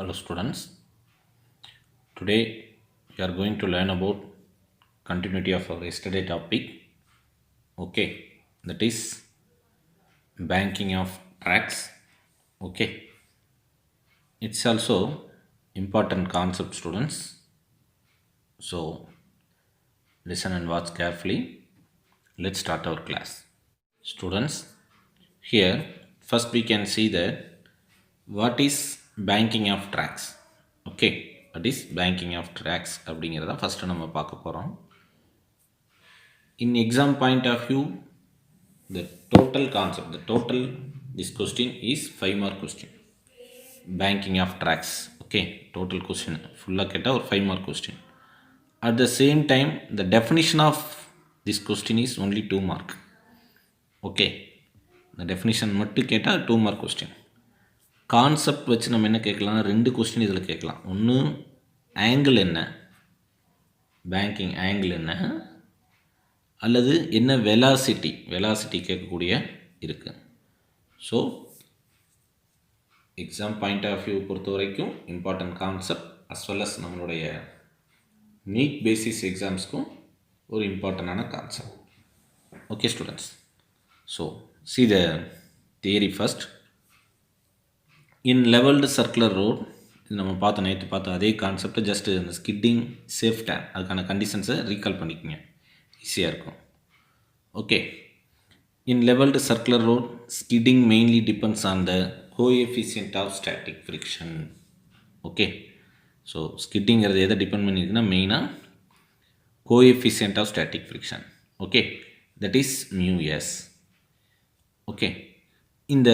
Hello students, today we are going to learn about continuity of our yesterday topic. Okay, that is banking of tracks. Okay, it's also important concept students, so listen and watch carefully. Let's start our class. Students, here first we can see that what is banking of tracks. Okay, what is banking of tracks அப்படிங்கிறத first நம்ம பார்க்க போகிறோம். In exam point of view, the total concept, this question is 5 mark question. Banking of tracks. Okay, total question ஃபுல்லாக கேட்டால் ஒரு 5 mark question. At the same time, the definition of this question is only 2 mark. Okay, the definition மட்டும் கேட்டால் 2 mark question. Concept வச்சு நம்ம என்ன கேட்கலாம், 2 question இதில் கேட்கலாம். ஒன்று ஆங்கிள் என்ன, பேங்கிங் ஆங்கிள் என்ன, அல்லது என்ன வெலாசிட்டி கேட்கக்கூடிய இருக்குது. So exam point of view பொறுத்த வரைக்கும் important concept as well as நம்மளுடைய நீட் பேசிஸ் எக்ஸாம்ஸ்க்கும் ஒரு இம்பார்ட்டண்டான concept. Okay students, so see the theory first. In leveled circular road, இது நம்ம நேற்று பார்த்த அதே கான்செப்டை ஜஸ்ட் இந்த ஸ்கிட்டிங் சேஃப் டேன் அதுக்கான கண்டிஷன்ஸை ரீகால் பண்ணிக்கோங்க, ஈஸியாக இருக்கும். Okay, in levelled circular road skidding mainly depends on the coefficient of static friction. Okay, so ஸ்கிட்டிங்கிறது எதை டிபெண்ட் பண்ணியிருக்குன்னா மெயினாக coefficient of static friction. Okay, that is μs. Okay, இந்த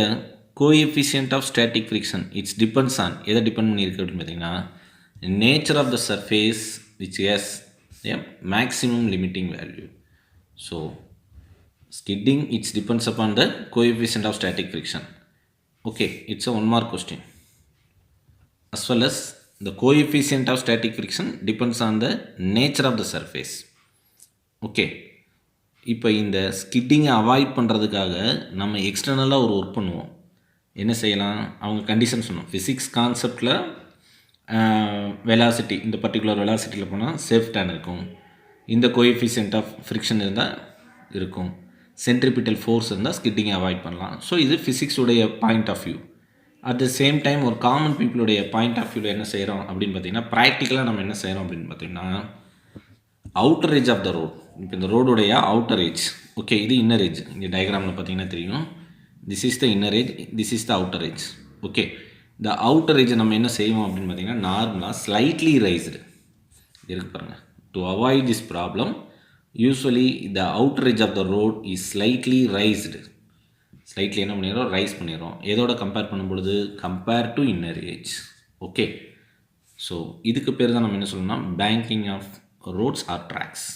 coefficient of static friction it's depends on எதை depend பண்ணியிருக்கு அப்படின்னு பார்த்தீங்கன்னா nature of the surface which has a maximum limiting value. So skidding it's depends upon the coefficient of static friction. Okay, it's a 1 mark question. As well as the coefficient of static friction depends on the nature of the surface. Okay, இப்போ இந்த ஸ்கிட்டிங்கை avoid பண்ணுறதுக்காக நம்ம எக்ஸ்டர்னலாக ஒரு work பண்ணுவோம். என்ன செய்யலாம், அவங்க condition சொன்னோம். ஃபிசிக்ஸ் கான்செப்டில் வெலாசிட்டி, இந்த பர்டிகுலர் வெலாசிட்டியில் போனால் சேஃப் டேன் இருக்கும், இந்த கோஎஃபிஷியன்ட் ஆஃப் ஃப்ரிக்ஷன் இருந்தால் இருக்கும், சென்ட்ரிபிட்டல் ஃபோர்ஸ் இருந்தால் ஸ்கிட்டிங்கை அவாய்ட் பண்ணலாம். ஸோ இது ஃபிசிக்ஸுடைய point of view. At the same time ஒரு காமன் பீப்புளுடைய பாயிண்ட் ஆஃப் வியூவில் என்ன செய்கிறோம் அப்படின்னு பார்த்தீங்கன்னா ப்ராக்டிக்கலாக நம்ம என்ன செய்கிறோம் அப்படின்னு பார்த்தீங்கன்னா outer edge of the road. இப்போ இந்த ரோடுடைய அவுட்டர் ஏஜ், ஓகே, இது இன்னர் ஏஜ். இங்கே டயக்ராமில் பார்த்தீங்கன்னா தெரியும், this is the inner edge, this is the outer edge. Okay, இந்த அவுட்டர் ஏஜை நம்ம என்ன செய்வோம் அப்படின்னு பார்த்தீங்கன்னா நார்மலாக ஸ்லைட்லி ரைஸ்டு இருக்கு பாருங்கள். To avoid this problem usually the outer edge of the road is slightly raised. Slightly என்ன பண்ணிடுறோம், ரைஸ் பண்ணிடுறோம். எதோட கம்பேர் பண்ணும்பொழுது compare to inner edge. Okay, so இதுக்கு பேர் தான் நம்ம என்ன சொல்லணும்னா banking of roads or tracks.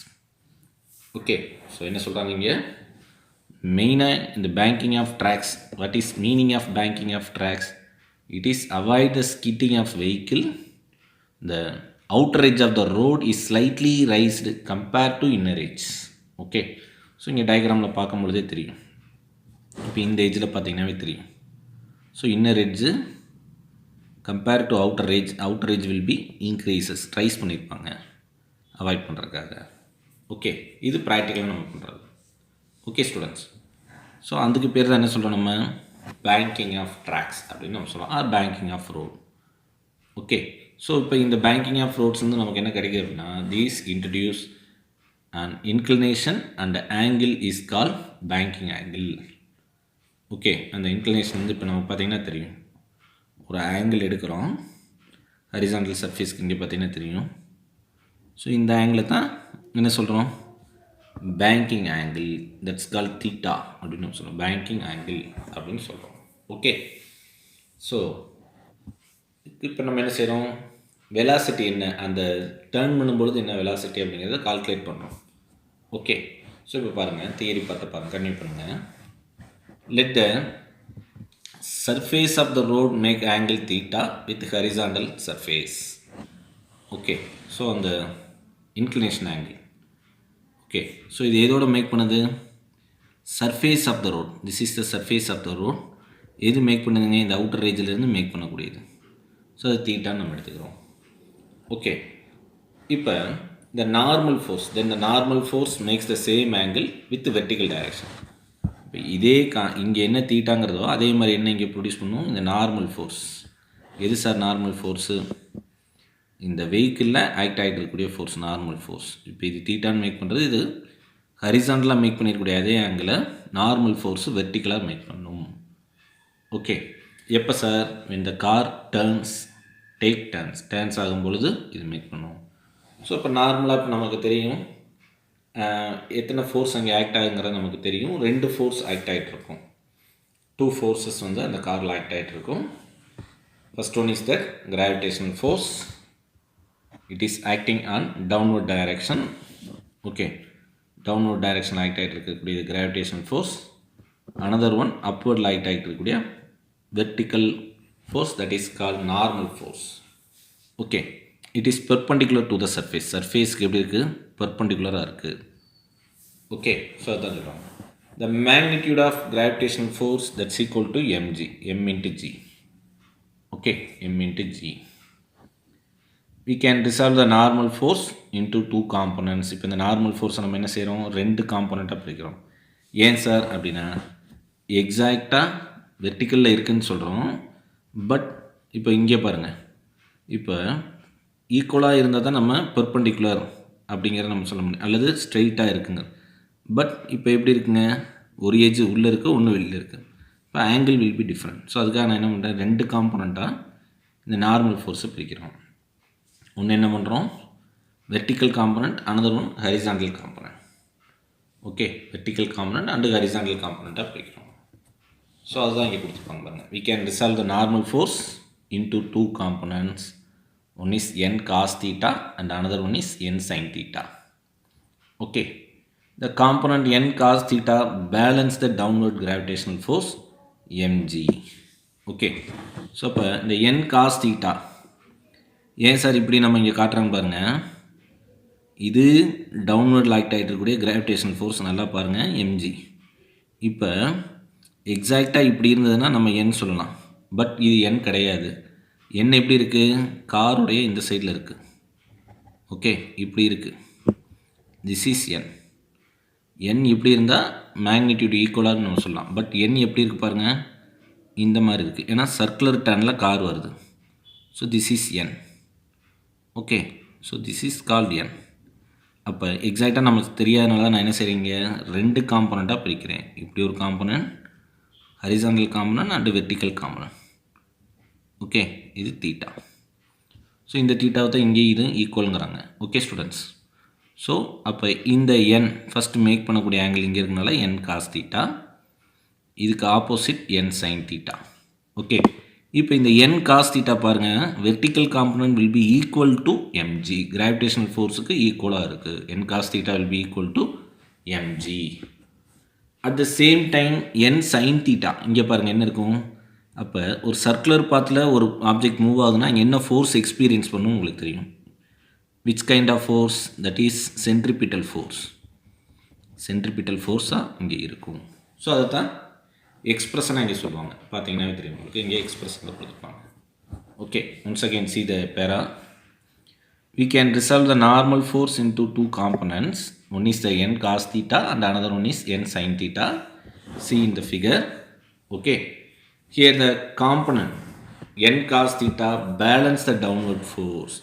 Okay, so என்ன சொல்கிறாங்க இங்கே மெயினாக இந்த banking of tracks. What is meaning of banking of tracks? It is avoid the skidding of vehicle. The outer edge of the road is slightly raised compare to inner edge. Okay, so இங்கே டயக்ராமில் பார்க்கும்பொழுதே தெரியும். இப்போ இந்த ஏஜில் பார்த்தீங்கன்னாவே தெரியும். So inner edge compare to outer edge will be increases, raise பண்ணியிருப்பாங்க அவாய்ட் பண்ணுறதுக்காக. ஓகே, இது ப்ராக்டிக்கலாக நம்ம பண்ணுறது. ஓகே ஸ்டூடெண்ட்ஸ், ஸோ அதுக்கு பேர் தான் என்ன சொல்கிறோம் நம்ம பேங்கிங் ஆஃப் ட்ராக்ஸ் அப்படின்னு நம்ம சொல்கிறோம், or banking of road. Okay, so இப்போ இந்த பேங்கிங் ஆஃப் ரோட்ஸ் வந்து நமக்கு என்ன கிடைக்குது அப்படின்னா these introduce and inclination and angle is call banking angle. Okay, அந்த இன்க்ளினேஷன் வந்து இப்போ நம்ம பார்த்திங்கன்னா தெரியும், ஒரு ஆங்கிள் எடுக்கிறோம் ஹரிசாண்டல் சர்ஃபேஸ்க்கு, இங்கே பார்த்திங்கன்னா தெரியும். ஸோ இந்த ஆங்கிளை தான் என்ன சொல்கிறோம் banking angle, that's call theta அப்படின்னு நம்ம சொல்கிறோம், பேங்கிங் ஆங்கிள் அப்படின்னு சொல்கிறோம். ஓகே, ஸோ இப்போ நம்ம என்ன செய்கிறோம், வெலாசிட்டி என்ன, அந்த டேர்ன் பண்ணும்பொழுது என்ன வெலாசிட்டி அப்படிங்கிறத கால்குலேட் பண்ணுறோம். ஓகே, ஸோ இப்போ பாருங்கள் தியரி பார்த்து பாருங்கள், கன்டினியூ பண்ணுங்கள். Let the surface of the road make angle theta with horizontal surface. Okay, so அந்த இன்க்ளினேஷன் ஆங்கிள். ஓகே, ஸோ இது எதோட மேக் பண்ணுது, surface of the road. This is the surface of the road. எது make பண்ணுதுங்க, இந்த outer ரேஞ்சிலேருந்து make பண்ணக்கூடியது. So அது தீட்டான்னு நம்ம எடுத்துக்கிறோம். ஓகே, இப்போ the normal force, then the normal force makes the same angle with vertical direction. இப்போ இதே இங்கே என்ன தீட்டாங்கிறதோ அதே மாதிரி என்ன இங்கே ப்ரொடியூஸ் பண்ணும், இந்த நார்மல் ஃபோர்ஸ். எது சார் நார்மல் ஃபோர்ஸு? இந்த வெஹிக்கிளில் ஆக்ட் ஆகிட்டு இருக்கக்கூடிய ஃபோர்ஸ் நார்மல் ஃபோர்ஸ். இப்போ இது தீட்டான்னு மேக் பண்ணுறது, இது ஹரிசாண்டலாக மேக் பண்ணியிருக்கக்கூடிய அதே ஆங்கிளில் நார்மல் ஃபோர்ஸு வெர்டிக்கலாக மேக் பண்ணும். ஓகே, எப்போ சார்? இந்த கார் டேர்ன்ஸ் ஆகும் பொழுது இது மேக் பண்ணும். ஸோ இப்போ நார்மலாக இப்போ நமக்கு தெரியும் எத்தனை ஃபோர்ஸ் அங்கே ஆக்ட் ஆகுங்கிறது நமக்கு தெரியும். 2 ஃபோர்ஸ் ஆக்ட் ஆகிட்ருக்கும். 2 ஃபோர்ஸஸ் வந்து அந்த காரில் ஆக்ட் ஆகிட்ருக்கும். First one is that gravitational force. It is acting on downward direction. Okay, downward direction act ஆகிட்டு இருக்கக்கூடிய கிராவிடேஷனல் ஃபோர்ஸ். அனதர் ஒன் அப்வர்டில் ஆக்ட் ஆகிட்டு இருக்கக்கூடிய vertical force, that is called normal force. Okay, it is perpendicular to the surface. சர்ஃபேஸ்க்கு எப்படி இருக்குது? பெர்பெண்டிகுலராக இருக்குது. ஓகே, ஸோ அதான் சொல்லுவாங்க. The magnitude of gravitational force that's equal to mg, m into g. Okay, m into g. We can resolve the normal force into 2 components. இப்போ இந்த normal ஃபோர்ஸை நம்ம என்ன செய்கிறோம்? 2 காம்பனண்ட்டாக பிரிக்கிறோம். ஏன் சார் அப்படின்னா, எக்ஸாக்டாக வெர்டிக்கலில் இருக்குதுன்னு சொல்கிறோம். பட் இப்போ இங்கே பாருங்கள், இப்போ ஈக்குவலாக இருந்தால் தான் நம்ம பெர்பெண்டிகுலர் அப்படிங்கிறத நம்ம சொல்ல முடியும், அல்லது ஸ்ட்ரெயிட்டாக இருக்குங்க. பட் இப்போ எப்படி இருக்குங்க? ஒரு ஏஜ் உள்ளே இருக்குது, ஒன்று வெளியில் இருக்குது. இப்போ angle will be different. So அதுக்காக நான் என்ன பண்ணுறேன், 2 காம்பனண்ட்டாக இந்த நார்மல் ஃபோர்ஸை பிரிக்கிறோம். ஒன்று என்ன பண்ணுறோம்? Vertical component, another one horizontal component. Okay, vertical component and horizontal காம்பனண்ட்டாக பிரிக்கிறோம். ஸோ அதுதான் இங்கே கொடுத்துருப்பாங்க பாருங்கள். We can resolve the normal force into 2 components. One is n cos theta and another one is n sin theta. Okay, the component n cos theta balance the downward gravitational force mg. Okay, so இப்போ இந்த n cos theta ஏன் sir இப்படி நம்ம இங்கே காட்டுறாங்க பாருங்கள். இது downward act ஆகிட்டு இருக்கக்கூடிய கிராவிடேஷனல் ஃபோர்ஸ் நல்லா பாருங்கள், mg. இப்போ எக்ஸாக்டாக இப்படி இருந்ததுன்னா நம்ம n சொல்லலாம். பட் இது n கிடையாது. n எப்படி இருக்குது? காருடைய இந்த சைடில் இருக்குது. ஓகே, இப்படி இருக்குது. This is n. n இப்படி இருந்தால் மேக்னிடியூட் ஈக்குவலாக நம்ம சொல்லலாம். பட் n எப்படி இருக்குது பாருங்கள், இந்த மாதிரி இருக்குது. ஏன்னா சர்க்குலர் டர்னில் கார் வருது. So this is n. Okay, so this is called n. அப்போ எக்ஸாக்டாக நமக்கு தெரியாதனால நான் என்ன செய்கிறீங்க, 2 காம்பனண்ட்டாக பிரிக்கிறேன். இப்படி ஒரு component, horizontal component and vertical component. Okay, இது தீட்டா. ஸோ இந்த தீட்டாவை தான் இங்கே இது ஈக்குவலுங்கிறாங்க. ஓகே ஸ்டூடெண்ட்ஸ், ஸோ அப்போ இந்த n ஃபஸ்ட்டு மேக் பண்ணக்கூடிய ஆங்கிள் இங்கே இருக்கனால n காஸ் தீட்டா, இதுக்கு opposite n sine theta. Okay, இப்போ இந்த n காஸ் தீட்டா பாருங்கள், vertical component will be equal to mg. கிராவிடேஷனல் ஃபோர்ஸுக்கு ஈக்குவலாக இருக்குது. n cos theta will be equal to mg. At the same time n sine theta இங்கே பாருங்கள் என்ன இருக்கும். அப்போ ஒரு சர்க்குலர் பாத்தில் ஒரு ஆப்ஜெக்ட் மூவ் ஆகுதுன்னா இங்கே என்ன ஃபோர்ஸ் எக்ஸ்பீரியன்ஸ் பண்ணும் உங்களுக்கு தெரியும். Which kind of force? That is centripetal force. Centripetal ஃபோர்ஸாக இங்கே இருக்கும். ஸோ அதை தான் எக்ஸ்பிரஷனாக இங்கே சொல்லுவாங்க. பார்த்தீங்கன்னா தெரியும் உங்களுக்கு, இங்கே எக்ஸ்பிரஷனில் கொடுத்துருப்பாங்க. Okay, once again see the para. We can resolve the normal force into 2 components. One is the n cos theta and another one is n sin theta. See in the figure. Okay, here the component n cos theta balance the downward force.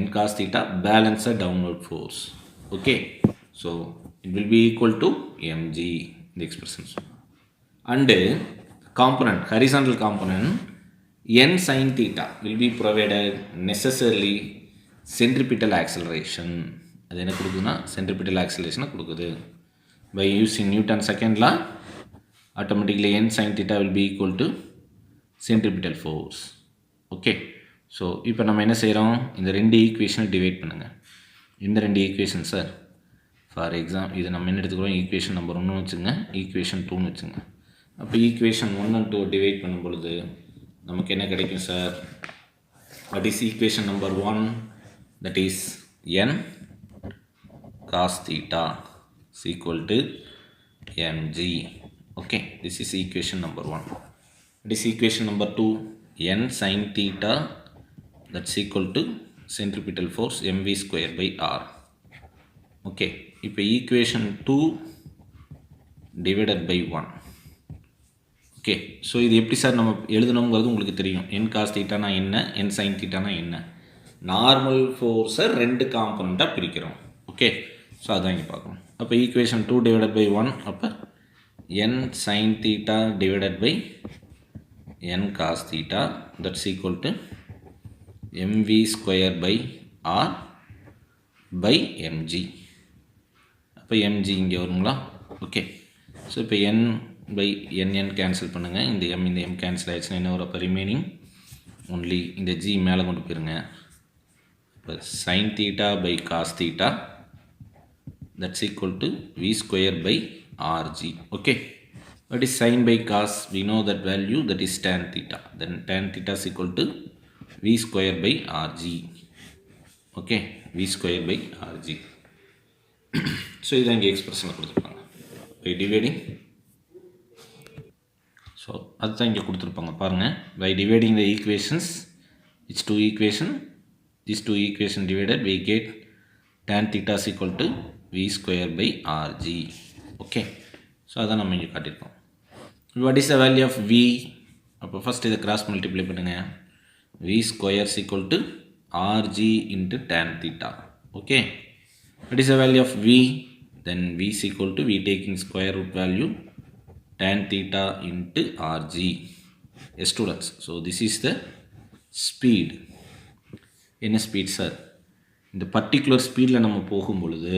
N cos theta balance the downward force. Okay, so it will be equal to mg, the expressions. And component, horizontal component n sin theta will be provided necessarily centripetal acceleration. அது என்ன கொடுக்குதுன்னா centripetal acceleration கொடுக்குது. By using Newton's second law, automatically n sin theta will be equal to centripetal force. Okay, so இப்போ நம்ம என்ன செய்கிறோம், இந்த 2 ஈக்குவேஷனை divide பண்ணுங்கள். இந்த 2 ஈக்குவேஷன் சார், ஃபார் இது நம்ம என்ன எடுத்துக்கிறோம், ஈக்குவேஷன் நம்பர் 1 வச்சுங்க, ஈக்குவேஷன் 2ன்னு வச்சுங்க. அப்போ ஈக்குவேஷன் 1 and 2 டிவைட் பண்ணும் பொழுது நமக்கு என்ன கிடைக்கும் sir? What is equation number 1? That is n cos theta is equal to mg. Okay, this is equation number 1. This is equation number 2. N sin theta that's equal to centripetal force mv square by r. Okay, இப்போ equation 2 divided by 1. Okay, so இது எப்படி sir நம்ம எழுதணுங்கிறது உங்களுக்கு தெரியும். என் cos தீட்டானா என்ன, என் sign தீட்டானா என்ன. Normal ஃபோர்ஸை 2 காம்பனண்ட்டாக பிரிக்கிறோம். ஓகே, ஸோ அதான் இங்கே பார்க்கணும். அப்போ ஈக்குவேஷன் 2 டிவைடட் பை 1, அப்போ n sine theta divided by n cos theta that's equal to mv square by r by mg. அப்போ mg இங்கே வருங்களா? ஓகே, ஸோ இப்போ n பை nn கேன்சல் பண்ணுங்கள். இந்த m கேன்சல் ஆகிடுச்சுன்னா என்ன வரும்? அப்போ ரிமைனிங் ஒன்லி இந்த g மேலே கொண்டு போயிருங்க. இப்போ sin theta by cos theta that's equal to v square by rg. Okay, what is sin by cos? We know that value, that is tan theta. Then tan theta is equal to v square by rg. Okay, v square by rg. So இதான் இங்கே எக்ஸ்பிரஷனில் கொடுத்துருப்பாங்க. by dividing, so அதுதான் இங்கே கொடுத்துருப்பாங்க பாருங்கள். by dividing the equations, it's two equation, these two equation divided, we get tan theta is equal to v square by rg. Okay, so அதான் நம்ம இங்கே காட்டியிருக்கோம். what is the value of v? அப்போ first இதை cross multiply பண்ணுங்கள். v square is equal to rg into tan theta. Okay, what is the value of v? Then v is equal to, v taking square root value, tan theta into rg. Yes students, so this is the speed. என்ன speed sir? இந்த particular ஸ்பீடில் நம்ம போகும் பொழுது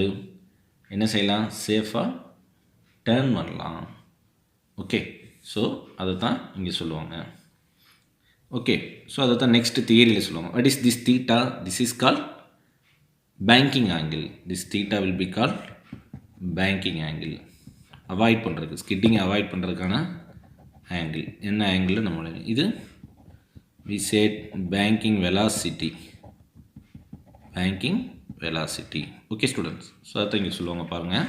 என்ன செய்யலாம்? சேஃபாக turn பண்ணலாம். ஓகே, ஸோ அதை தான் இங்கே சொல்லுவாங்க. ஓகே, ஸோ அதை தான் நெக்ஸ்ட் தியரியில் சொல்லுவாங்க. What is this theta? This is call banking angle. This theta will be call banking angle. Avoid பண்ணுறதுக்கு, ஸ்கிட்டிங்கை அவாய்ட் பண்ணுறதுக்கான ஆங்கிள். என்ன ஆங்கிள் நம்மளோட இது? We said banking velocity. Banking velocity. Okay students, so அதை இங்கே சொல்லுவாங்க பாருங்கள்.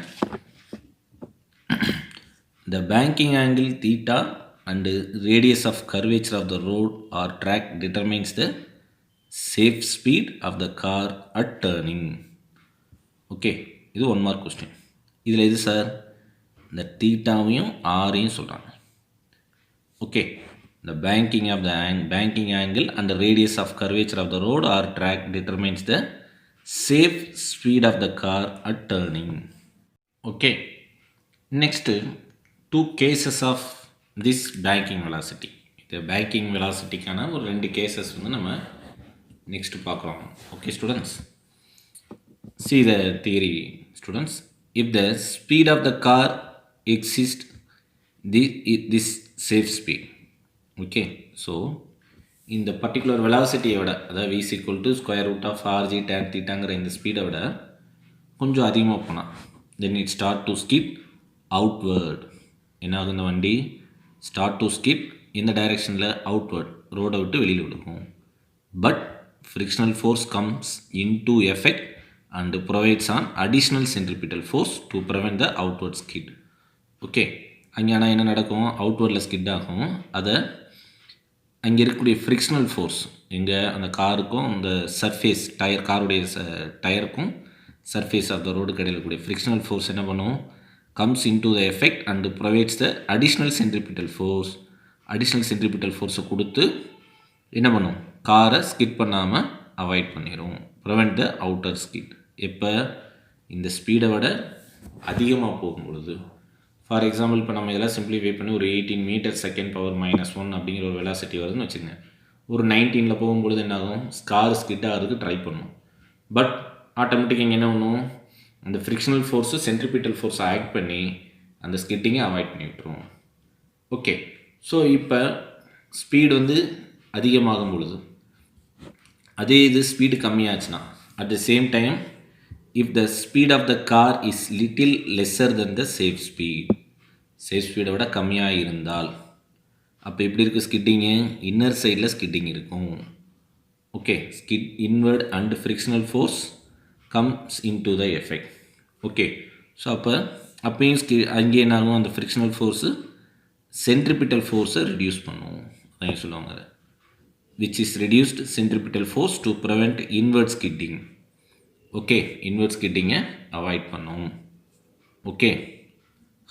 The banking angle theta and radius of curvature of the road or track determines the safe speed of the car at turning. Okay, இது 1 mark question. இதில் எது sir? இந்த தீட்டாவையும் ஆரையும் சொல்கிறாங்க. Okay, the banking angle and the radius of curvature of the road or track determines the safe speed of the car at turning. Okay, next two cases of this banking velocity. இந்த banking velocityக்கான ஒரு 2 cases வந்து நம்ம next பார்க்குறோம். Okay students, see the theory students. If the speed of the car exceeds this safe speed, okay, so இந்த particular வெலாசிட்டியை விட, அதாவது v is equal to square root of rg tan thetaங்கிற இந்த ஸ்பீடை விட கொஞ்சம் அதிகமாக போனால் then it start to skip outward. என்ன ஆகும்? இந்த வண்டி ஸ்டார்ட் டு ஸ்கிப் இந்த டைரெக்ஷனில் அவுட்வர்ட், ரோடை விட்டு வெளியில் விடுக்கும். But frictional force comes in to effect and provides on additional centripetal force to prevent the outward skid. Okay, அங்கே ஆனால் என்ன நடக்கும்? அவுட்வர்டில் ஸ்கிட் ஆகும். அதை அங்கே இருக்கக்கூடிய ஃப்ரிக்ஷனல் ஃபோர்ஸ், எங்கே அந்த காருக்கும் அந்த சர்ஃபேஸ் டயர், காருடைய டயருக்கும் சர்ஃபேஸ் ஆஃப் த ரோடுக்கு இடையில் இருக்கக்கூடிய ஃப்ரிக்ஷனல் ஃபோர்ஸ் என்ன பண்ணும்? comes into the effect and provides the additional centripetal force. additional centripetal force கொடுத்து என்ன பண்ணும்? காரை ஸ்கிட் பண்ணாமல் அவாய்ட் பண்ணிடும். prevent the outer skid. எப்போ? இந்த ஸ்பீடை விட அதிகமாக போகும் பொழுது. ஃபார் எக்ஸாம்பிள் இப்போ நம்ம இதெல்லாம் சிம்பிளிஃபை பண்ணி ஒரு 18 மீட்டர் செகண்ட் பவர் -1 அப்படிங்கிற ஒரு வெலாசிட்டி வருதுன்னு வச்சுக்கோங்க. ஒரு 19ல் போகும்பொழுது என்ன ஆகும்? கார் ஸ்கிட் ஆகிறதுக்கு ட்ரை பண்ணும். பட் ஆட்டோமேட்டிக்காக இங்கே என்ன பண்ணும்? அந்த ஃப்ரிக்ஷனல் ஃபோர்ஸு சென்ட்ரிபிட்டல் ஃபோர்ஸை ஆக்ட் பண்ணி அந்த ஸ்கிட்டிங்கை அவாய்ட் பண்ணி விட்டுரும். ஓகே, ஸோ இப்போ ஸ்பீடு வந்து அதிகமாகும் பொழுது, அதே இது ஸ்பீடு கம்மியாச்சுன்னா, at the same time if the speed of the car is little lesser then the safe ஸ்பீடை விட கம்மியாக இருந்தால் அப்போ எப்படி இருக்குது ஸ்கிட்டிங்கு? இன்னர் சைடில் ஸ்கிட்டிங் இருக்கும். Okay, skid inward and frictional force comes into the effect. Okay, so அப்போயும் அங்கே என்ன ஆகும்? அந்த ஃப்ரிக்ஷனல் ஃபோர்ஸு சென்ட்ரிபிட்டல் ஃபோர்ஸை ரிடியூஸ் பண்ணும். அதான் சொல்லுவாங்க. அதை which is reduced centripetal force to prevent inward skidding. Okay, inward skidding avoid பண்ணும். Okay,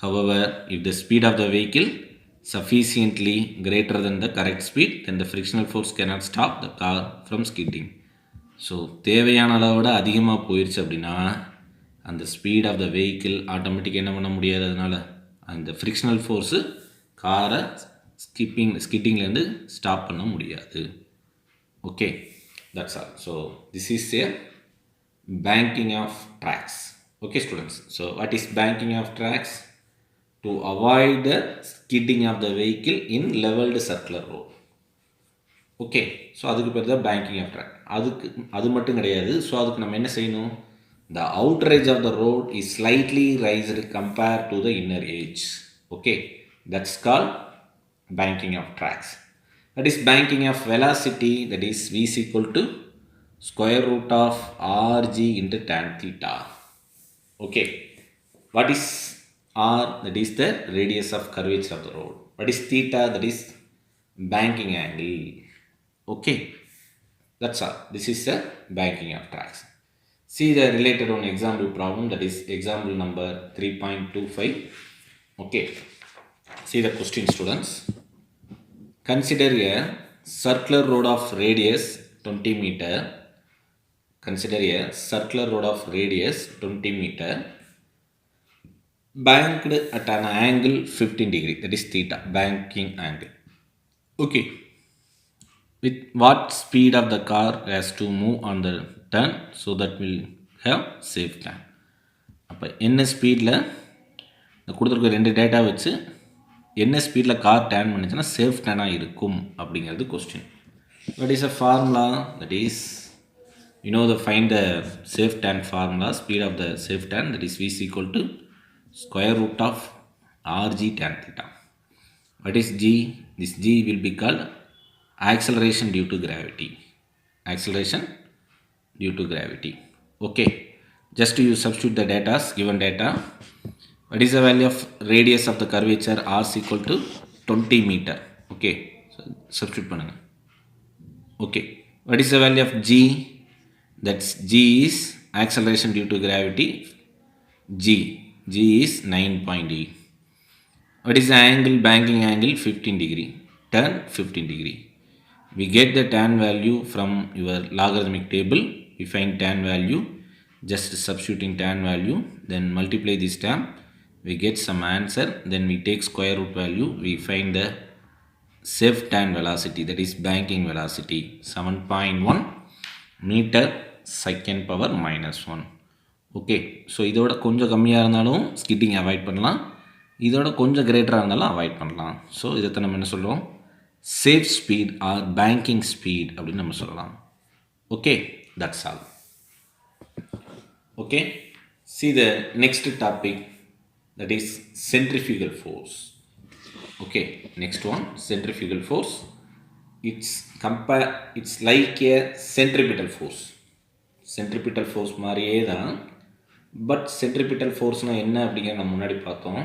however, if the speed of the vehicle sufficiently greater than the correct speed, then the frictional force cannot stop the car from skidding. So தேவையான அளவை விட அதிகமாக போயிடுச்சு அப்படின்னா அந்த speed of the vehicle ஆட்டோமேட்டிக்காக என்ன பண்ண முடியாது, அதனால் அந்த ஃப்ரிக்ஷனல் ஃபோர்ஸு காரை ஸ்கிட்டிங்லேருந்து ஸ்டாப் பண்ண முடியாது. Okay, that's all. So this is a banking of tracks. Okay students, so what is banking of tracks? To avoid the skidding of the vehicle in leveled circular road. Okay, so அதுக்கு பேர் தான் banking of track. அது மட்டும் கிடையாது. So அதுக்கு நம்ம என்ன செய்யணும், the outer edge of the road is slightly raised compared to the inner edge. Okay, that's called banking of tracks. That is banking of velocity, that is v is equal to square root of rg into tan theta. Okay, what is r? That is the radius of curvature of the road. What is theta? That is banking angle. Okay, that's all. This is the banking of tracks. See the related one example problem, that is example number 3.25. Okay, see the question students. Consider a circular road of radius 20 meter. Consider a circular road of radius 20 meter banked at an angle 15 degree, that is theta, banking angle. Okay, with what speed of the car has to move on the turn so that will have safe turn. அப்போ என்ன ஸ்பீடில் கொடுத்துருக்க ரெண்டு data வச்சு என்ன ஸ்பீடில் car turn பண்ணிச்சுன்னா safe டேர்னாக இருக்கும் அப்படிங்கிறது question. What is a formula? That is find the safe turn formula, speed of the safe turn, that is v is equal to square root of rg tan theta. What is g? This g will be called acceleration due to gravity. Acceleration due to gravity. Okay, just you substitute the data, given data. What is the value of radius of the curvature? r is equal to 20 meter. Okay, so substitute பண்ணுங்க. Okay, what is the value of g? That's g is acceleration due to gravity. G is 9.8. What is the angle? Banking angle 15 degree. Turn 15 degree. We get the tan value from your logarithmic table. We find tan value, just substituting tan value, then multiply this term, we get some answer, then we take square root value, we find the safe turn velocity, that is banking velocity, 7.1 meter second power -1. Okay, so இதோட கொஞ்சம் கம்மியாக இருந்தாலும் skidding avoid பண்ணலாம், இதோட கொஞ்சம் கிரேட்டராக இருந்தாலும் avoid பண்ணலாம். So இதை நம்ம என்ன சொல்லுவோம், safe speed R banking speed அப்படின்னு நம்ம சொல்லலாம். Okay, that's all. Okay, see the next topic, that is centrifugal force. Okay, next one, centrifugal force. It's like a centripetal force. Centripetal force மாதிரியே தான், பட் சென்ட்ரிபிட்டல் ஃபோர்ஸ்னால் என்ன அப்படிங்கிற நம்ம முன்னாடி பார்த்தோம்.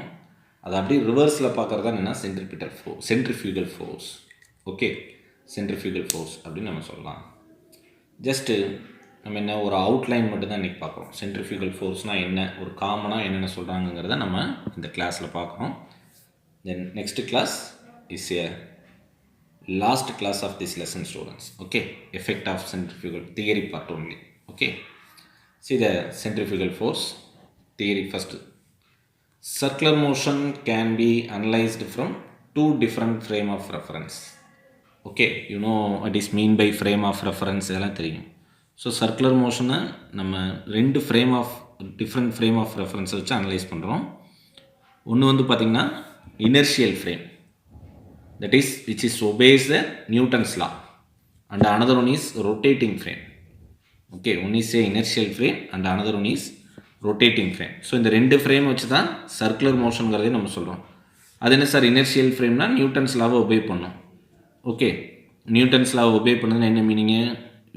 அது அப்படியே ரிவர்ஸில் பார்க்குறது தான் என்ன centrifugal force. Okay, centrifugal force அப்படின்னு நம்ம சொல்லலாம். ஜஸ்ட்டு நம்ம என்ன ஒரு அவுட்லைன் மட்டும்தான் இன்றைக்கி பார்க்குறோம். சென்ட்ரிஃபியூகல் ஃபோர்ஸ்னால் என்ன, ஒரு காமனாக என்னென்ன சொல்கிறாங்கிறத நம்ம இந்த கிளாஸில் பார்க்குறோம். Then next class is a last class of this lesson students. Okay, effect of centrifugal theory part only. Okay, see the centrifugal force theory first. Circular motion can be analyzed from two different frame of reference. Okay, what is mean by frame of reference எல்லாம் தெரியும். So circular மோஷனை நம்ம ரெண்டு different frame of reference வச்சு analyse பண்ணுறோம். ஒன்று வந்து பார்த்திங்கன்னா inertial frame, that is which is obeys the Newton's law, and another one is rotating frame. Okay, one is a inertial frame and another one is rotating frame. So இந்த ரெண்டு frame வச்சு தான் circular மோஷன்கிறதே நம்ம சொல்கிறோம். அது என்ன sir, inertial ஃப்ரேம்னா Newton's லாவை ஒபே பண்ணும். ஓகே, நியூட்டன்ஸ் லாவை ஒபே பண்ணதுன்னா என்ன meaning,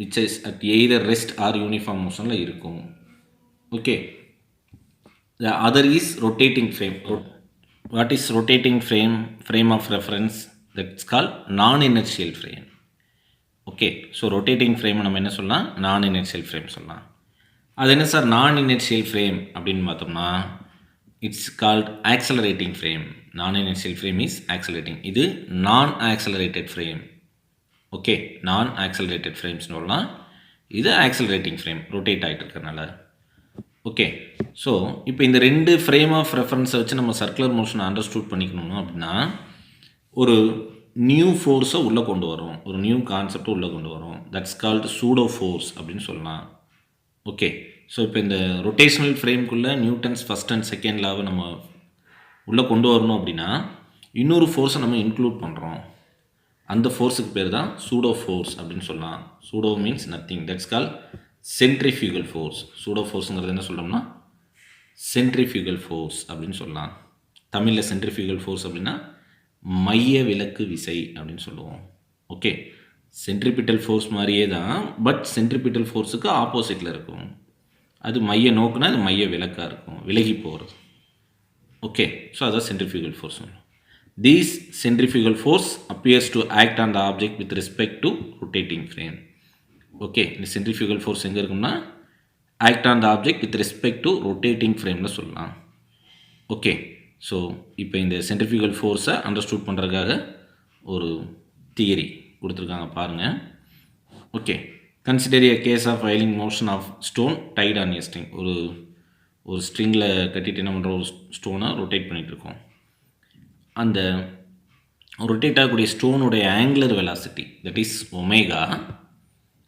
which is at either rest or uniform மோஷனில் இருக்கும். Okay, the other is rotating frame. What is rotating frame of reference? That's called non-inertial frame. Okay, so rotating ஃப்ரேமை நம்ம என்ன சொல்லலாம், நான் இனர்ஷியல் ஃப்ரேம் சொல்லலாம். அது என்ன சார் நான் இனர்ஷியல் ஃப்ரேம் அப்படின்னு பார்த்தோம்னா, இட்ஸ் கால்ட் ஆக்சலரேட்டிங் ஃப்ரேம். நான் இனர்ஷியல் ஃப்ரேம் இஸ் ஆக்சலரேட்டிங். இது நான் ஆக்சலரேட்டட் ஃப்ரேம். ஓகே, நான் ஆக்சலரேட்டட் ஃப்ரேம்ஸ்னு சொல்லலாம். இது ஆக்சலரேட்டிங் ஃப்ரேம், ரொட்டேட் ஆகிட்டு இருக்கிறனால. ஓகே, ஸோ இப்போ இந்த ரெண்டு ஃப்ரேம் ஆஃப் ரெஃபரன்ஸை வச்சு நம்ம சர்க்குலர் மோஷனை அண்டர்ஸ்டூட் பண்ணிக்கணும் அப்படின்னா, ஒரு நியூ ஃபோர்ஸை உள்ளே கொண்டு வரும், ஒரு நியூ கான்செப்டை உள்ளே கொண்டு வரும். தட்ஸ் கால்டு சூடோ ஃபோர்ஸ் அப்படின்னு சொல்லலாம். ஓகே, ஸோ இப்போ இந்த ரொட்டேஷனல் ஃப்ரேம்குள்ளே நியூட்டன்ஸ் ஃபஸ்ட் அண்ட் செகண்ட் லாவை நம்ம உள்ளே கொண்டு வரணும் அப்படின்னா, இன்னொரு ஃபோர்ஸை நம்ம இன்க்ளூட் பண்ணுறோம். அந்த ஃபோர்ஸுக்கு பேர் தான் சூடோ ஃபோர்ஸ் அப்படின்னு சொல்லலாம். Pseudo means nothing, that's call centrifugal force. Pseudo ஃபோர்ஸுங்கிறது என்ன சொல்கிறோம்னா சென்ட்ரிஃபியூகல் ஃபோர்ஸ் அப்படின்னு சொல்லலாம். தமிழில் சென்ட்ரிஃபியூகல் ஃபோர்ஸ் அப்படின்னா மைய விலக்கு விசை அப்படின்னு சொல்லுவோம். ஓகே, சென்ட்ரிபிட்டல் ஃபோர்ஸ் மாதிரியே தான், பட் சென்ட்ரிபிட்டல் ஃபோர்ஸுக்கு ஆப்போசிட்டில் இருக்கும். அது மைய நோக்குனா அது மைய விலக்காக இருக்கும், விலகி போகிறது. ஓகே, ஸோ அதான் centrifugal force. These centrifugal force appears to act on the object with respect to rotating frame. Okay, இந்த சென்ட்ரிஃபியூகல் ஃபோர்ஸ் எங்கே இருக்கும்னா act on the object with respect to ரொட்டேட்டிங் ஃப்ரேம்னு சொல்லலாம். ஓகே, ஸோ இப்போ இந்த சென்ட்ரிஃபியூகல் ஃபோர்ஸை அண்டர்ஸ்டூட் பண்ணுறதுக்காக ஒரு தியரி கொடுத்துருக்காங்க பாருங்கள். Okay, consider a case of whirling motion of stone tied on a string. ஒரு ஸ்ட்ரிங்கில் கட்டிட்டு என்ன பண்ணுற, ஒரு ஸ்டோனை ரொட்டேட் பண்ணிகிட்ருக்கோம். அந்த ரொட்டேட் ஆகக்கூடிய ஸ்டோனுடைய angular velocity, that is omega.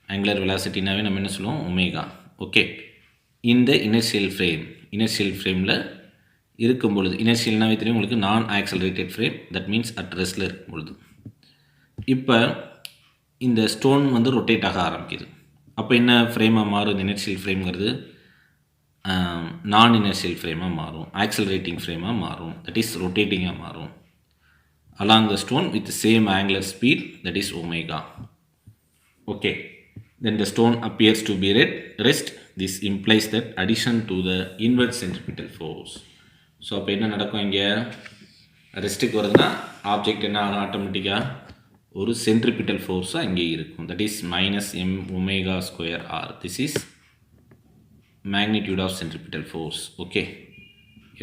Angular வெலாசிட்டினாவே நம்ம என்ன சொல்லுவோம், ஒமேகா. ஓகே, இந்த இனர்ஷியல் ஃப்ரேமில் இருக்கும் பொழுது, இனர்ஷியல்னாவே தெரியும் உங்களுக்கு, non accelerated frame, that means at ரெஸ்ட்டில் இருக்கும் பொழுது, இப்போ இந்த ஸ்டோன் வந்து ரொட்டேட் ஆக ஆரம்பிக்குது. அப்போ என்ன ஃப்ரேமாக மாறும், இனர்ஷியல் ஃப்ரேம்ங்கிறது நான் இனர்ஷியல் ஃப்ரேமாக மாறும், ஆக்சலரேட்டிங் ஃப்ரேமாக மாறும், தட் இஸ் ரொட்டேட்டிங்காக மாறும் along the stone with the same angular speed, that is omega. Okay, then the stone appears to be at rest. This implies that addition to the inward centripetal force. So அப்போ என்ன நடக்கும், இங்கே ரெஸ்ட்டுக்கு வருதுன்னா object என்ன ஆகும், ஆட்டோமேட்டிக்காக ஒரு centripetal ஃபோர்ஸாக இங்கே இருக்கும், that is minus M omega square R. This is magnitude of centripetal force. Okay,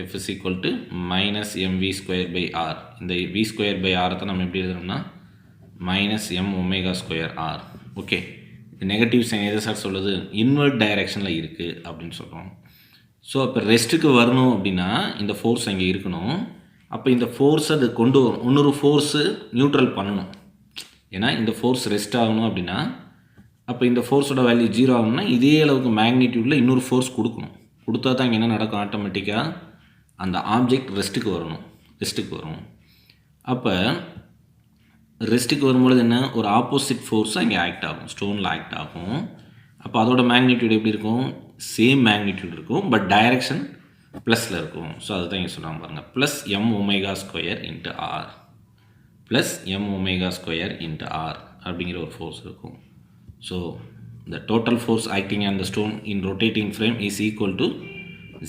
F is equal to minus mv square by r. இந்த v square by r தான் நம்ம எப்படி எழுதுறோம்னா minus m omega square r. Okay, negative sign எதை sir சொல்லுது, invert டைரெக்ஷனில் இருக்குது அப்படின்னு சொல்கிறோம். ஸோ அப்போ ரெஸ்ட்டுக்கு வரணும் அப்படின்னா இந்த ஃபோர்ஸ் அங்கே இருக்கணும். அப்போ இந்த ஃபோர்ஸை அது கொண்டு வரும், இன்னொரு ஃபோர்ஸு நியூட்ரல் பண்ணணும். ஏன்னா இந்த ஃபோர்ஸ் ரெஸ்ட் ஆகணும் அப்படின்னா, அப்போ இந்த ஃபோர்ஸோட வேல்யூ 0 ஆகணும்னா இதே அளவுக்கு மேக்னிடியூடில் இன்னொரு ஃபோர்ஸ் கொடுக்கணும். கொடுத்தா தான் இங்கே என்ன நடக்கும், ஆட்டோமேட்டிக்காக அந்த ஆப்ஜெக்ட் ரெஸ்ட்டுக்கு வரும். அப்போ ரெஸ்ட்டுக்கு வரும்பொழுது என்ன, ஒரு ஆப்போசிட் ஃபோர்ஸாக இங்கே ஆக்ட் ஆகும், ஸ்டோனில் ஆக்ட் ஆகும். அப்போ அதோட மேக்னிடியூட் எப்படி இருக்கும், சேம் மேக்னிடியூட் இருக்கும், பட் டைரெக்ஷன் ப்ளஸில் இருக்கும். ஸோ அதுதான் இங்கே சொல்கிறாங்க பாருங்கள், plus M omega square into R, plus M omega square into R அப்படிங்கிற ஒரு ஃபோர்ஸ் இருக்கும். So the total force acting on the stone in rotating frame is equal to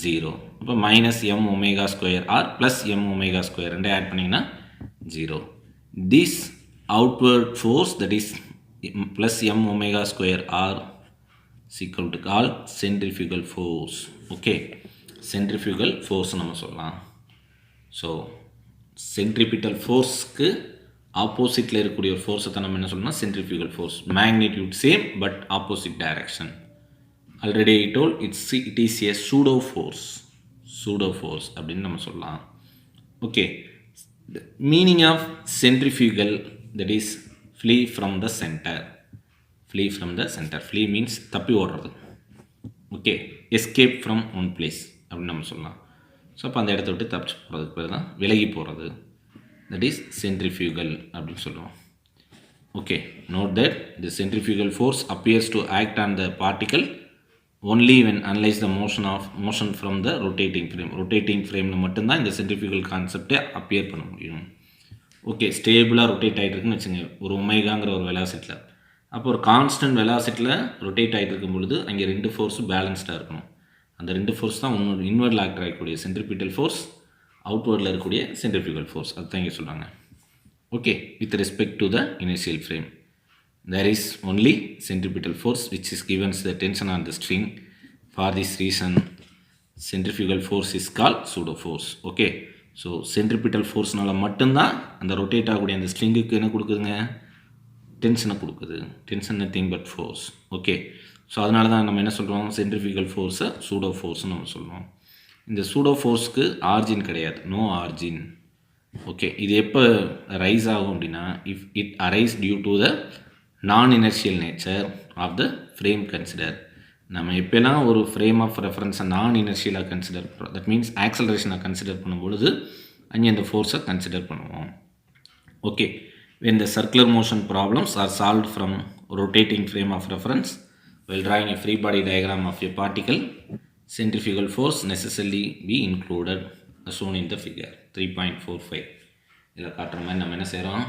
0. அப்போ minus M omega square R plus M omega square ரெண்டே add பண்ணிங்கன்னா 0. This outward force, that is plus M omega square R is equal to called centrifugal force. Okay, centrifugal force நம்ம சொல்லலாம். So centripetal ஃபோர்ஸ்க்கு ஆப்போசிட்டில் இருக்கக்கூடிய ஒரு ஃபோர்ஸை தான் நம்ம என்ன சொல்லணும்னா centrifugal force. Magnitude same but opposite direction. Already I told it is a pseudo force அப்படின்னு நம்ம சொல்லலாம். Okay, meaning of centrifugal, that is flee from the centre. Flee means தப்பி ஓடுறது. Okay, escape from one place அப்படின்னு நம்ம சொல்லலாம். So அப்போ அந்த இடத்த விட்டு தப்பிச்சு போகிறதுக்கு பேர் தான் விலகி போகிறது, that is centrifugal அப்படின்னு சொல்லுவோம். Okay, note that the centrifugal force appears to act on the particle only when analyze the motion from the rotating frame மட்டும்தான் இந்த சென்ட்ரிஃபியூகல் கான்செப்டை அப்பியர் பண்ண முடியும். ஓகே, ஸ்டேபிளாக ரொட்டேட் ஆகிட்டு இருக்குன்னு வச்சுங்க ஒரு ஒமேகாங்கிற ஒரு வெலாசிட்டியில். அப்போ ஒரு கான்ஸ்டன்ட் வெலாசிட்டியில் ரொட்டேட் ஆகிட்டு இருக்கும் பொழுது அங்கே ரெண்டு ஃபோர்ஸும் பேலன்ஸ்டாக இருக்கணும். அந்த ரெண்டு ஃபோர்ஸ் தான் இன்வெர்டில் ஆக்ட் ஆகக்கூடிய சென்ட்ரிபிட்டல் ஃபோர்ஸ், அவுட்வர்டில் இருக்கக்கூடிய சென்ட்ரிஃபியூகல் ஃபோர்ஸ். அதுதான் இங்கே சொல்கிறாங்க. Okay, with respect to the initial frame. there is only centripetal force which is given the tension on the string. For this reason, centrifugal force is called pseudo force. Okay, so centripetal forceனால மட்டும்தான் அந்த rotate ஆகக்கூடிய அந்த ஸ்ட்ரிங்குக்கு என்ன கொடுக்குதுங்க, டென்ஷனை கொடுக்குது. Tension nothing but force. Okay, so அதனால தான் நம்ம என்ன சொல்கிறோம், சென்ட்ரிஃபியூகல் ஃபோர்ஸை சூடோ ஃபோர்ஸ்னு நம்ம சொல்கிறோம். இந்த சூடோ ஃபோர்ஸ்க்கு ஆர்ஜின் கிடையாது, நோ ஆர்ஜின். ஓகே, இது எப்போ ரைஸ் ஆகும் அப்படின்னா, if it arise due to the non inertial nature of the frame consider. நம்ம எப்போலாம் ஒரு ஃப்ரேம் ஆஃப் ரெஃபரன்ஸை நான் இனர்ஷியலாக கன்சிடர் பண்ணுறோம், தட் மீன்ஸ் ஆக்சலரேஷனாக கன்சிடர் பண்ணும்பொழுது அங்கே அந்த ஃபோர்ஸை கன்சிடர் பண்ணுவோம். Okay, when the circular motion problems are solved from rotating frame of reference while drawing a free body diagram of a particle, centrifugal force necessarily be included as shown in the figure 3.45. இதில் காட்டுற மாதிரி நம்ம என்ன செய்கிறோம்,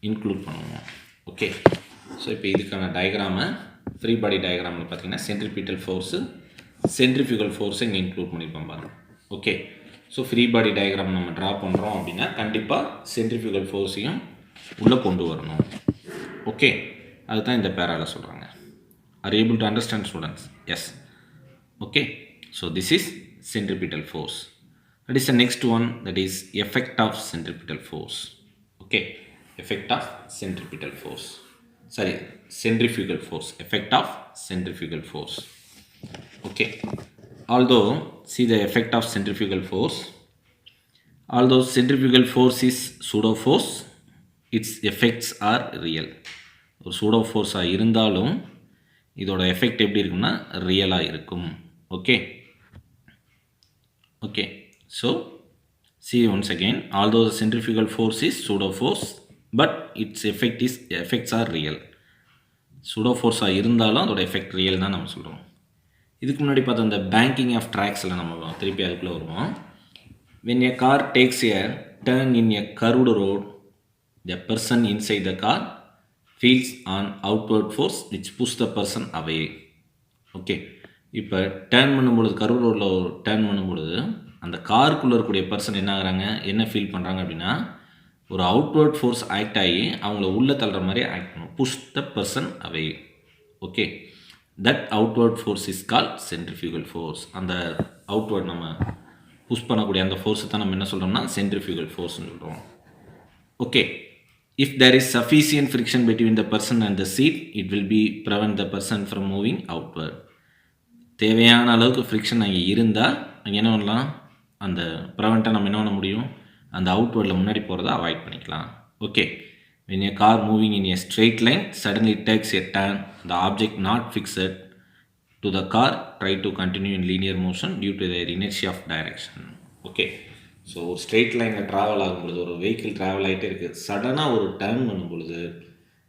include பண்ணுவோம். Okay, so இப்போ இதுக்கான டயக்ராமை free body டயக்ராமில் பார்த்தீங்கன்னா சென்ட்ரிபிட்டல் ஃபோர்ஸு சென்ட்ரிஃபியூகல் ஃபோர்ஸை இங்கே இன்க்ளூட் பண்ணியிருப்போம் பாருங்கள். Okay, so free body diagram நம்ம ட்ரா பண்ணுறோம் அப்படின்னா கண்டிப்பாக சென்ட்ரிஃபியூகல் ஃபோர்ஸையும் உள்ளே கொண்டு வரணும். ஓகே, அதுதான் இந்த பேரால சொல்கிறாங்க. Are able to understand students? Yes. Okay, so this is centripetal force. That is the next one, that is effect of centripetal force. Okay, effect of centripetal force. Sorry, centrifugal force. Effect of centrifugal force. Okay, although see the effect of centrifugal force. Although centrifugal force is pseudo force, its effects are real. ஒரு pseudo force இருந்தாலும் இதோட effect எப்படி இருக்கும்னா ரியலாக இருக்கும். Okay, okay, so see once again, although the centrifugal force is pseudo force but its effects are real. pseudo force இருந்தாலும் அதோட effect real தான் நம்ம சொல்கிறோம். இதுக்கு முன்னாடி பார்த்தா இந்த பேங்கிங் ஆஃப் ட்ராக்ஸில் நம்ம திருப்பி அதுக்குள்ளே வருவோம். when a car takes a turn in a curved road, the person inside the car feels an outward force which pushes the person away. Okay, இப்போ டேர்ன் பண்ணும்பொழுது கர்வ் ரோடில் ஒரு டேர்ன் பண்ணும்பொழுது அந்த காருக்குள்ளே இருக்கக்கூடிய பர்சன் என்ன ஆகுறாங்க, என்ன ஃபீல் பண்ணுறாங்க அப்படின்னா ஒரு அவுட்வர்ட் ஃபோர்ஸ் ஆக்ட் ஆகி அவங்கள உள்ளே தள்ளுற மாதிரி ஆக்ட் பண்ணும். Push the person away. Okay, that outward force is call centrifugal force. அந்த அவுட்வர்ட் நம்ம புஷ் பண்ணக்கூடிய அந்த ஃபோர்ஸை தான் நம்ம என்ன சொல்கிறோம்னா சென்ட்ரிஃபியூகல் ஃபோர்ஸ்னு சொல்கிறோம். Okay, if there is sufficient friction between the person and the seat, it will be prevent the person from moving outward. தேவையான அளவுக்கு ஃப்ரிக்ஷன் அங்கே இருந்தால் அங்கே என்ன பண்ணலாம், அந்த ப்ரிவெண்ட்டை நம்ம என்ன பண்ண முடியும், அந்த அவுட்வர்டில் முன்னாடி போகிறத அவாய்ட் பண்ணிக்கலாம். Okay, when a car moving in a straight line suddenly takes a turn, the object not fixed to the car try to continue in linear motion due to their inertia of direction. Okay, so ஒரு straight லைனில் travel ஆகும்பொழுது ஒரு vehicle travel ஆகிட்டே இருக்குது, சடனாக ஒரு turn பண்ணும் பொழுது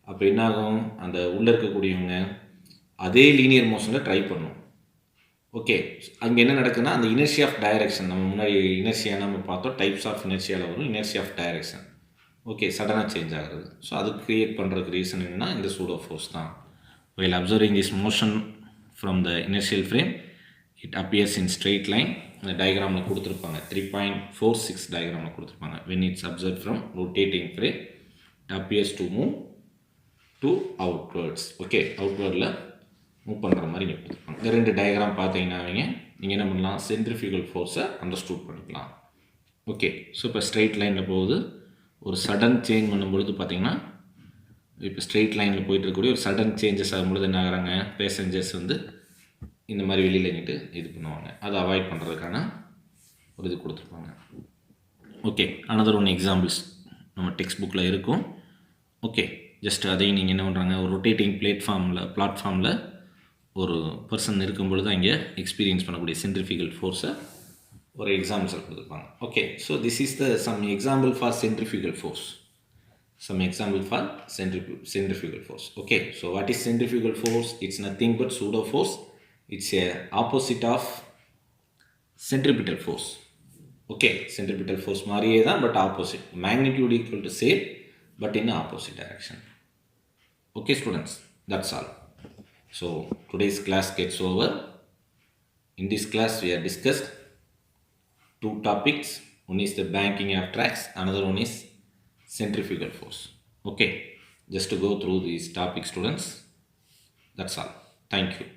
அப்போ என்னாகும், அந்த உள்ளே இருக்கக்கூடியவங்க அதே லீனியர் மோஷனில் ட்ரை பண்ணும். ஓகே, அங்கே என்ன நடக்குதுன்னா அந்த இனர்ஷியா ஆஃப் டைரக்ஷன், நம்ம முன்னாடி இனர்ஷியா நம்ம பார்த்தோம், டைப்ஸ் ஆஃப் இனர்ஷியாவில் வரும் இனர்ஷியா ஆஃப் டைரக்ஷன். ஓகே, சடனாக சேஞ்ச் ஆகுது. ஸோ அது க்ரியேட் பண்ணுறதுக்கு ரீசன் என்னென்னா இந்த சூடோ ஃபோர்ஸ் தான். while observing this motion from the inertial frame, it appears in straight line. இந்த டயக்ராமில் கொடுத்துருப்பாங்க 3.46 டயக்ராமில் கொடுத்துருப்பாங்க. when it's observed from rotating frame, it appears to move to outwards. Okay, அவுட்வர்டில் move பண்ணுற மாதிரி இங்கே கொடுத்துருப்பாங்க. இந்த ரெண்டு டயக்ராம் பார்த்தீங்கன்னா நீங்கள் என்ன பண்ணலாம், சென்ட்ரிஃபியூகல் ஃபோர்ஸை அண்டர்ஸ்டூட் பண்ணிக்கலாம். ஓகே, ஸோ இப்போ ஸ்ட்ரெயிட் லைனில் போகுது, ஒரு சடன் சேஞ்ச் பண்ணும்பொழுது பார்த்தீங்கன்னா இப்போ ஸ்ட்ரெயிட் லைனில் போயிட்டு இருக்கக்கூடிய ஒரு சடன் சேஞ்சஸ் ஆகும்பொழுது என்ன ஆகிறாங்க, பேசஞ்சர்ஸ் இந்த மாதிரி வெளியில் நின்று இது பண்ணுவாங்க. அதை அவாய்ட் பண்ணுறதுக்கான ஒரு இது கொடுத்துருப்பாங்க. ஓகே, அனதர் ஒன் எக்ஸாம்பிள்ஸ் நம்ம டெக்ஸ்ட் புக்கில் இருக்கும். ஓகே, ஜஸ்ட் அதையும் நீங்கள் என்ன பண்ணுறாங்க, ஒரு ரொட்டேட்டிங் பிளாட்ஃபார்மில் ஒரு பர்சன் இருக்கும் பொழுது அங்கே எக்ஸ்பீரியன்ஸ் பண்ணக்கூடிய சென்ட்ரிஃபியூகல் ஃபோர்ஸை ஒரு எக்ஸாம்பிள்ஸில் கொடுத்துருப்பாங்க. Okay, so this is the some example for centrifugal force. Some example for centrifugal force. Okay, so what is centrifugal force? It's nothing but pseudo force. It's a opposite of centripetal force. Okay, centripetal force மாதிரியே தான், but opposite. Magnitude equal to same, but in opposite direction. Okay students, that's all. So today's class gets over. In this class we have discussed two topics. One is the banking of tracks, another one is centrifugal force. Okay, just to go through these topic, students. That's all. Thank you.